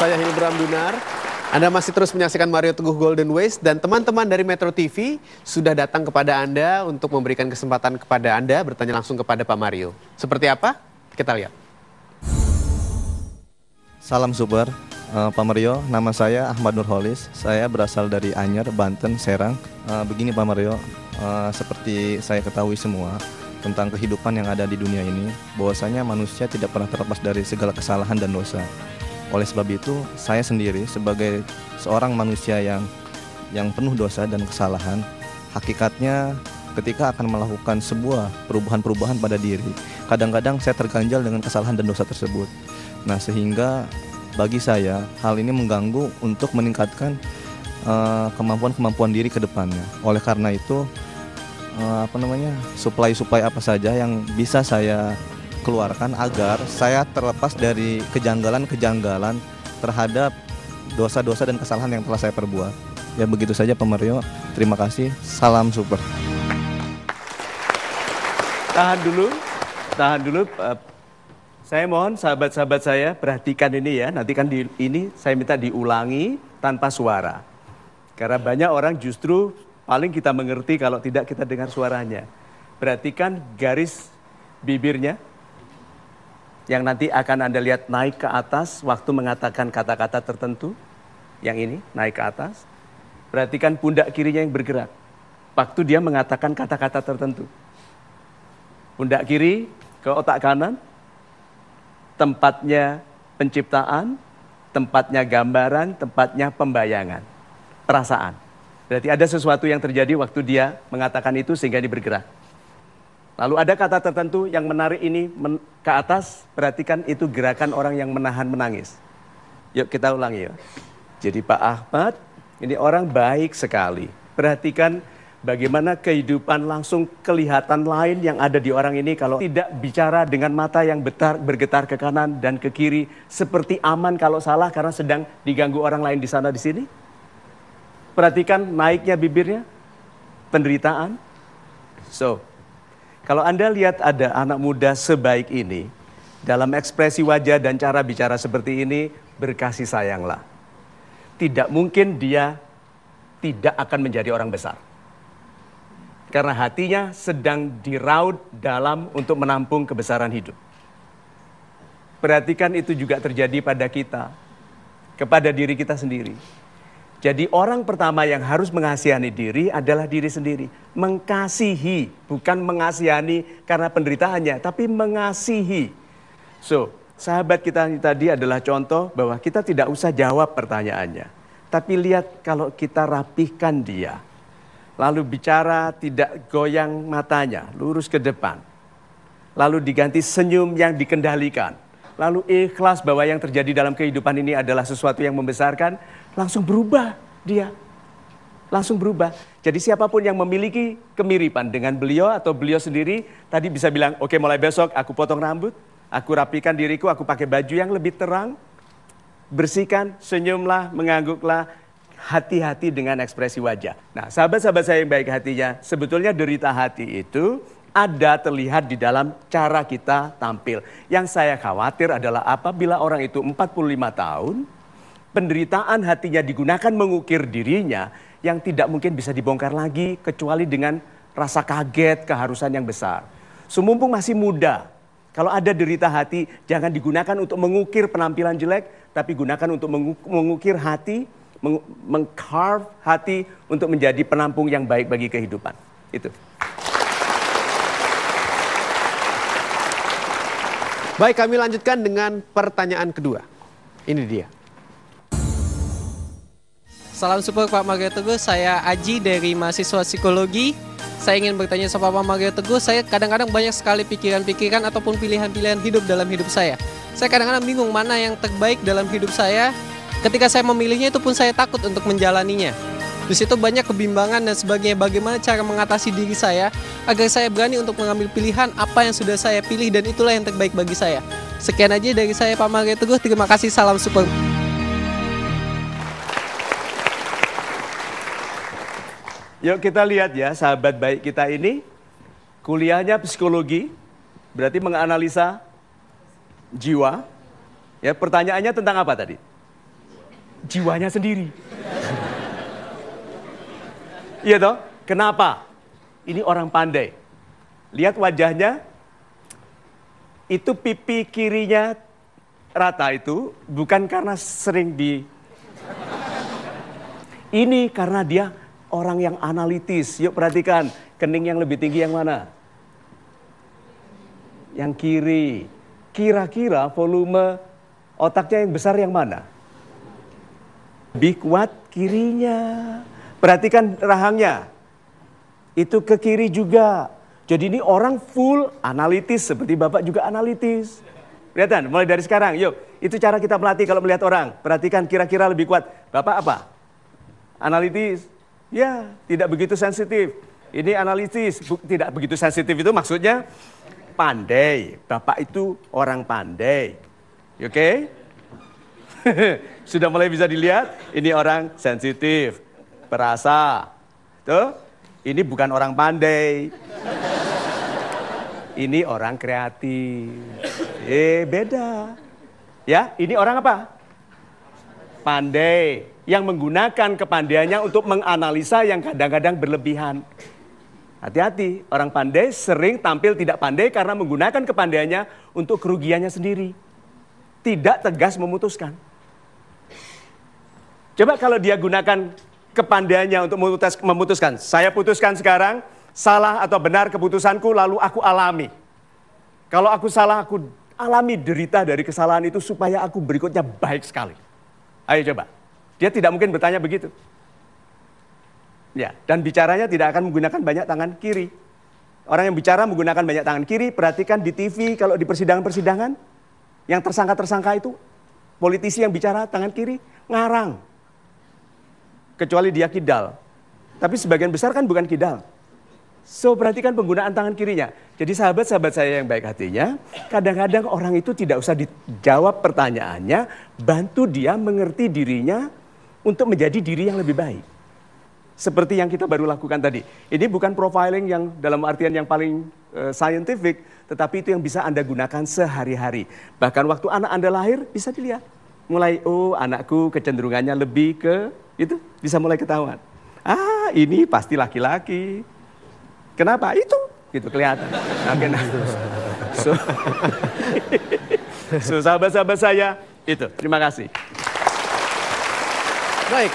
Saya Hilbram Dunar. Anda masih terus menyaksikan Mario Teguh Golden Ways dan teman-teman dari Metro TV sudah datang kepada Anda untuk memberikan kesempatan kepada Anda bertanya langsung kepada Pak Mario. Seperti apa? Kita lihat. Salam super, Pak Mario. Nama saya Ahmad Nurholis. Saya berasal dari Anyer, Banten, Serang. Begini Pak Mario, seperti saya ketahui semua tentang kehidupan yang ada di dunia ini, bahwasanya manusia tidak pernah terlepas dari segala kesalahan dan dosa. Oleh sebab itu, saya sendiri sebagai seorang manusia yang penuh dosa dan kesalahan, hakikatnya ketika akan melakukan sebuah perubahan-perubahan pada diri, kadang-kadang saya terganjal dengan kesalahan dan dosa tersebut. Nah, sehingga bagi saya hal ini mengganggu untuk meningkatkan kemampuan-kemampuan diri ke depannya. Oleh karena itu, supply apa saja yang bisa saya keluarkan agar saya terlepas dari kejanggalan-kejanggalan terhadap dosa-dosa dan kesalahan yang telah saya perbuat. Ya begitu saja Pak Mario, terima kasih, salam super. Tahan dulu. Saya mohon sahabat-sahabat saya perhatikan ini ya, nanti kan ini saya minta diulangi tanpa suara. Karena banyak orang justru paling kita mengerti kalau tidak kita dengar suaranya. Perhatikan garis bibirnya yang nanti akan Anda lihat naik ke atas waktu mengatakan kata-kata tertentu. Yang ini naik ke atas. Perhatikan pundak kirinya yang bergerak waktu dia mengatakan kata-kata tertentu. Pundak kiri ke otak kanan, tempatnya penciptaan, tempatnya gambaran, tempatnya pembayangan, perasaan. Berarti ada sesuatu yang terjadi waktu dia mengatakan itu sehingga dia bergerak. Lalu ada kata tertentu yang menarik ini ke atas, perhatikan itu gerakan orang yang menahan menangis. Yuk kita ulangi ya. Jadi Pak Ahmad, ini orang baik sekali. Perhatikan bagaimana kehidupan langsung kelihatan lain yang ada di orang ini kalau tidak bicara dengan mata yang bergetar ke kanan dan ke kiri. Seperti aman kalau salah karena sedang diganggu orang lain di sana di sini. Perhatikan naiknya bibirnya, penderitaan. Kalau Anda lihat ada anak muda sebaik ini, dalam ekspresi wajah dan cara bicara seperti ini, berkasih sayanglah. Tidak mungkin dia tidak akan menjadi orang besar. Karena hatinya sedang diraut dalam untuk menampung kebesaran hidup. Perhatikan itu juga terjadi pada kita, kepada diri kita sendiri. Jadi orang pertama yang harus mengasihani diri adalah diri sendiri. Mengasihi, bukan mengasihani karena penderitaannya, tapi mengasihi. Sahabat kita tadi adalah contoh bahwa kita tidak usah jawab pertanyaannya. Tapi lihat kalau kita rapihkan dia. Lalu bicara tidak goyang matanya, lurus ke depan. Lalu diganti senyum yang dikendalikan. Lalu ikhlas bahwa yang terjadi dalam kehidupan ini adalah sesuatu yang membesarkan, langsung berubah dia. Langsung berubah. Jadi siapapun yang memiliki kemiripan dengan beliau atau beliau sendiri, tadi bisa bilang, oke, mulai besok aku potong rambut, aku rapikan diriku, aku pakai baju yang lebih terang, bersihkan, senyumlah, mengangguklah, hati-hati dengan ekspresi wajah. Nah, sahabat-sahabat saya yang baik hatinya, sebetulnya derita hati itu ada terlihat di dalam cara kita tampil. Yang saya khawatir adalah apabila orang itu 45 tahun, penderitaan hatinya digunakan mengukir dirinya yang tidak mungkin bisa dibongkar lagi kecuali dengan rasa kaget, keharusan yang besar. Mumpung masih muda, kalau ada derita hati jangan digunakan untuk mengukir penampilan jelek, tapi gunakan untuk mengukir hati, mengcarve hati untuk menjadi penampung yang baik bagi kehidupan. Itu. Baik, kami lanjutkan dengan pertanyaan kedua. Ini dia. Salam support Pak Mario Teguh, saya Aji dari mahasiswa psikologi. Saya ingin bertanya sama Pak Mario Teguh, saya kadang-kadang banyak sekali pikiran-pikiran ataupun pilihan-pilihan hidup dalam hidup saya. Saya kadang-kadang bingung mana yang terbaik dalam hidup saya. Ketika saya memilihnya itu pun saya takut untuk menjalaninya. Di situ banyak kebimbangan dan sebagainya. Bagaimana cara mengatasi diri saya agar saya berani untuk mengambil pilihan apa yang sudah saya pilih dan itulah yang terbaik bagi saya. Sekian aja dari saya Pak Mario Teguh. Terima kasih, salam support. Yuk kita lihat ya sahabat baik kita ini. Kuliahnya psikologi, berarti menganalisa jiwa. Ya, pertanyaannya tentang apa tadi? jiwanya sendiri. Iya toh? Kenapa? Ini orang pandai. Lihat wajahnya, itu pipi kirinya rata itu bukan karena sering di... Ini karena dia orang yang analitis. Yuk perhatikan, kening yang lebih tinggi yang mana? Yang kiri. Kira-kira volume otaknya yang besar yang mana? Lebih kuat kirinya. Perhatikan rahangnya. Itu ke kiri juga. Jadi ini orang full analitis, seperti Bapak juga analitis. Kelihatan, mulai dari sekarang, yuk. Itu cara kita melatih kalau melihat orang. Perhatikan kira-kira lebih kuat. Bapak apa? Analitis. Ya, tidak begitu sensitif. Ini analitis, tidak begitu sensitif itu maksudnya pandai. Bapak itu orang pandai. Oke? Sudah mulai bisa dilihat, ini orang sensitif, perasa. Tuh, ini bukan orang pandai. Ini orang kreatif. Beda. Ya, ini orang apa? Pandai. Yang menggunakan kepandaiannya untuk menganalisa yang kadang-kadang berlebihan. Hati-hati, orang pandai sering tampil tidak pandai karena menggunakan kepandaiannya untuk kerugiannya sendiri. Tidak tegas memutuskan. Coba kalau dia gunakan kepandaiannya untuk memutuskan. Saya putuskan sekarang, salah atau benar keputusanku lalu aku alami. Kalau aku salah, aku alami derita dari kesalahan itu supaya aku berikutnya baik sekali. Ayo coba. Dia tidak mungkin bertanya begitu. Ya, dan bicaranya tidak akan menggunakan banyak tangan kiri. Orang yang bicara menggunakan banyak tangan kiri, perhatikan di TV kalau di persidangan-persidangan, yang tersangka-tersangka itu, politisi yang bicara tangan kiri, ngarang. Kecuali dia kidal. Tapi sebagian besar kan bukan kidal. So, perhatikan penggunaan tangan kirinya. Jadi sahabat-sahabat saya yang baik hatinya, kadang-kadang orang itu tidak usah dijawab pertanyaannya, bantu dia mengerti dirinya untuk menjadi diri yang lebih baik. Seperti yang kita baru lakukan tadi. Ini bukan profiling yang dalam artian yang paling scientific, tetapi itu yang bisa Anda gunakan sehari-hari. Bahkan waktu anak Anda lahir bisa dilihat. Mulai, oh anakku kecenderungannya lebih ke, itu bisa mulai ketahuan. Ah, ini pasti laki-laki. Kenapa? Itu, gitu kelihatan. So sahabat-sahabat saya, itu. Terima kasih. Baik.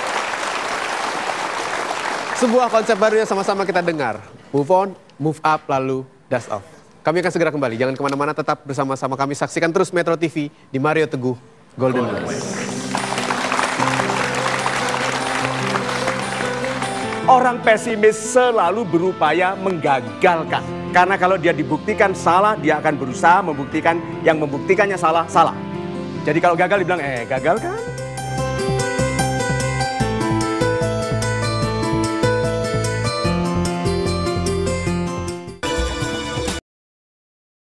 Sebuah konsep baru yang sama-sama kita dengar. Move on, move up, lalu dust off. Kami akan segera kembali. Jangan kemana-mana, tetap bersama-sama kami. Saksikan terus Metro TV di Mario Teguh Golden Voice. Orang pesimis selalu berupaya menggagalkan. Karena kalau dia dibuktikan salah, dia akan berusaha membuktikan yang membuktikannya salah, salah. Jadi kalau gagal dibilang, gagal kan?